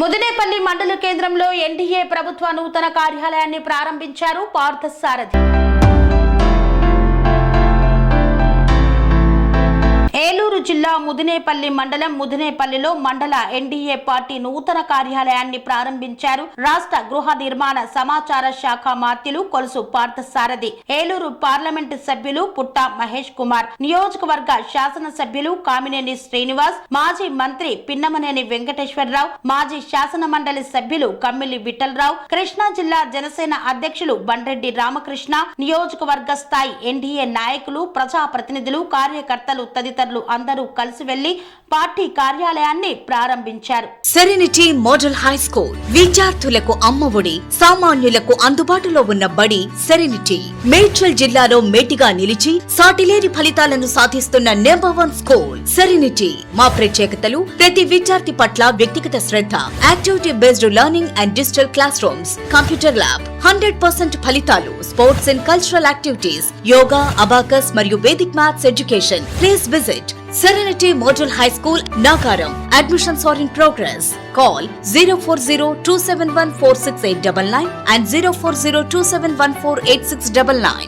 ముదినేపల్లి మండల కేంద్రంలో ఎన్డీఏ ప్రభుత్వ నూతన కార్యాలయాన్ని ప్రారంభించారు పార్థసారథి. ఏలూరు జిల్లా ముదినేపల్లి మండలం ముదినేపల్లిలో మండల ఎన్డీఏ పార్టీ నూతన కార్యాలయాన్ని ప్రారంభించారు రాష్ట్ర గృహ నిర్మాణ సమాచార శాఖ మాత్యులు కొలుసు పార్థసారథి. ఏలూరు పార్లమెంటు సభ్యులు పుట్ట మహేష్ కుమార్, నియోజకవర్గ శాసన సభ్యులు కామినేని శ్రీనివాస్, మాజీ మంత్రి పిన్నమనేని వెంకటేశ్వరరావు, మాజీ శాసన మండలి సభ్యులు కమ్మిలి విఠలరావు, కృష్ణా జిల్లా జనసేన అధ్యక్షులు బండ్రెడ్డి రామకృష్ణ, నియోజకవర్గ స్థాయి ఎన్డీఏ నాయకులు, ప్రజాప్రతినిధులు, కార్యకర్తలు తదితరులు అందరూ కలిసి వెళ్లి పార్టీ కార్యాలయాన్ని ప్రారంభించారు. సెరెనిటీ మోడల్ హై స్కూల్ విద్యార్థులకు అమ్మఒడి, సామాన్యులకు అందుబాటులో ఉన్న బడి సెరెనిటీ. మేడ్చల్ జిల్లాలో మేటిగా నిలిచి సాటిలేని ఫలితాలను సాధిస్తున్న #1 స్కూల్ సెరెనిటీ. మా ప్రత్యేకతలు ప్రతి విద్యార్థి పట్ల వ్యక్తిగత శ్రద్ధ, activity based learning and digital classrooms, computer lab, 100% ఫలితాలు, sports and cultural activities, yoga, abacus మరియు Vedic maths education. Please visit Serenity Model High School, Nagaram. Admissions are in progress. Call 040-271-46899 and 040-271-48699.